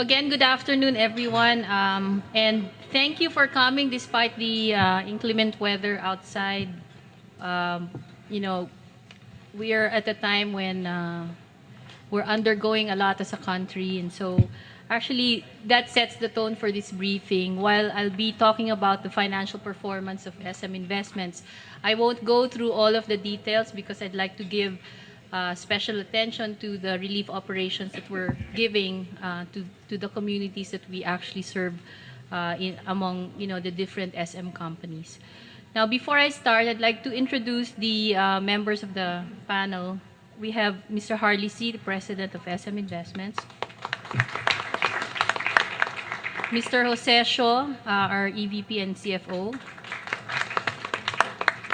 again, good afternoon, everyone, and thank you for coming despite the inclement weather outside. Um, you know, we are at a time when we're undergoing a lot as a country, and so actually that sets the tone for this briefing. While I'll be talking about the financial performance of SM Investments, I won't go through all of the details because I'd like to give special attention to the relief operations that we're giving to the communities that we actually serve among the different SM companies. Now, before I start, I'd like to introduce the members of the panel. We have Mr. Harley C., the President of SM Investments. Mr. Jose Shaw, our EVP and CFO.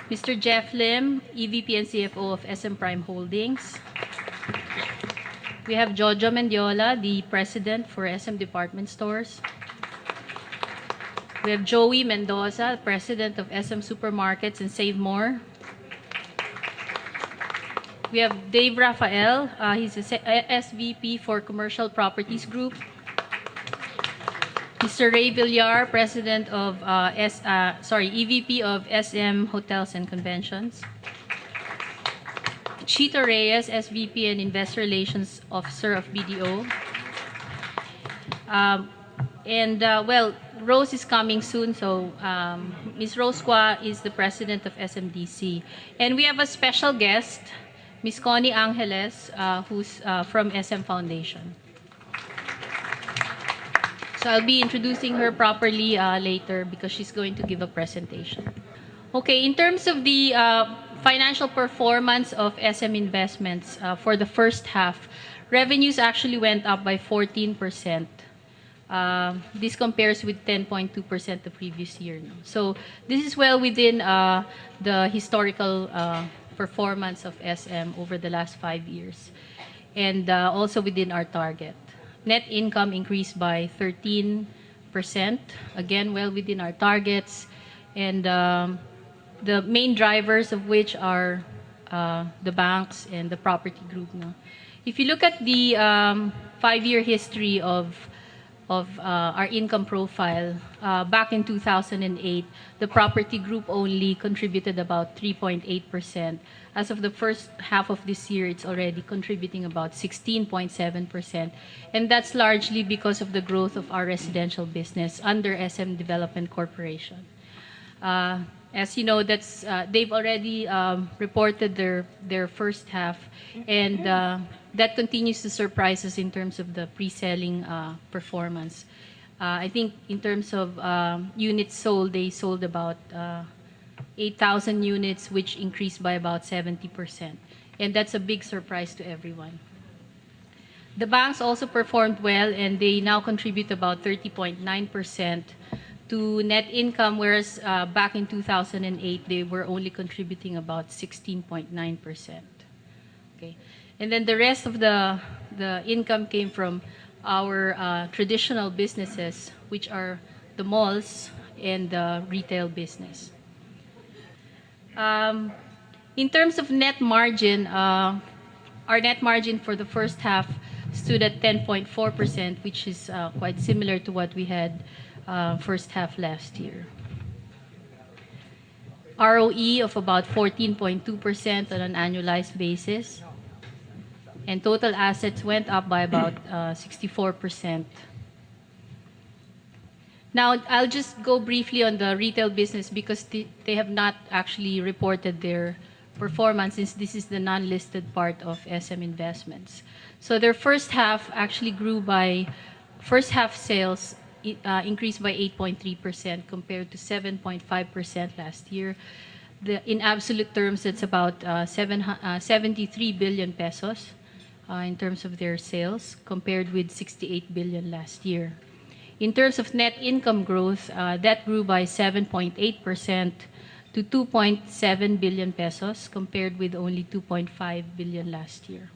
Mr. Jeff Lim, EVP and CFO of SM Prime Holdings. We have Jojo Mendiola, the President for SM Department Stores. We have Joey Mendoza, President of SM Supermarkets and Save More. We have Dave Rafael, he's a SVP for Commercial Properties Group. Mr. Ray Villar, President of EVP of SM Hotels and Conventions. Chito Reyes, SVP and Investor Relations Officer of BDO. Well, Rose is coming soon, so Ms. Rose Qua is the President of SMDC. And we have a special guest, Ms. Connie Angeles, who's from SM Foundation. So I'll be introducing her properly later because she's going to give a presentation. Okay, in terms of the financial performance of SM Investments for the first half, revenues actually went up by 14%. This compares with 10.2% the previous year. So this is well within the historical performance of SM over the last 5 years, and also within our target. Net income increased by 13%, again well within our targets, and the main drivers of which are the banks and the property group. No? If you look at the 5-year history of our income profile, back in 2008, the property group only contributed about 3.8%. As of the first half of this year, it's already contributing about 16.7%. And that's largely because of the growth of our residential business under SM Development Corporation. As you know, they've already reported their first half, and that continues to surprise us in terms of the pre-selling performance. I think in terms of units sold, they sold about 8,000 units, which increased by about 70%. And that's a big surprise to everyone. The banks also performed well, and they now contribute about 30.9% to net income, whereas back in 2008, they were only contributing about 16.9%. Okay. And then the rest of the income came from our traditional businesses, which are the malls and the retail business. In terms of net margin, our net margin for the first half stood at 10.4%, which is quite similar to what we had first half last year. ROE of about 14.2% on an annualized basis. And total assets went up by about 64%. Now, I'll just go briefly on the retail business because they have not actually reported their performance, since this is the non-listed part of SM Investments. So their first half actually first half sales increased by 8.3% compared to 7.5% last year. In absolute terms, it's about 73 billion pesos in terms of their sales, compared with 68 billion last year. In terms of net income growth, that grew by 7.8% to 2.7 billion pesos, compared with only 2.5 billion last year.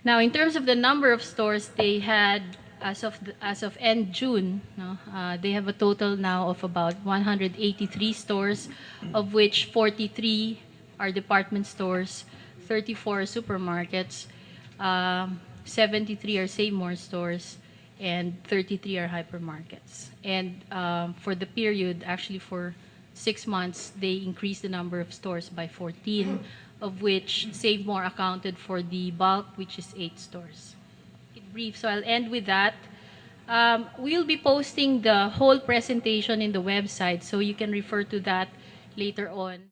Now, in terms of the number of stores they had as of end June, they have a total now of about 183 stores, of which 43 are department stores, 34 supermarkets, 73 are Save More stores, and 33 are hypermarkets. And for the period, actually for 6 months, they increased the number of stores by 14, of which Save More accounted for the bulk, which is 8 stores. Brief, so I'll end with that. We'll be posting the whole presentation in the website, so you can refer to that later on.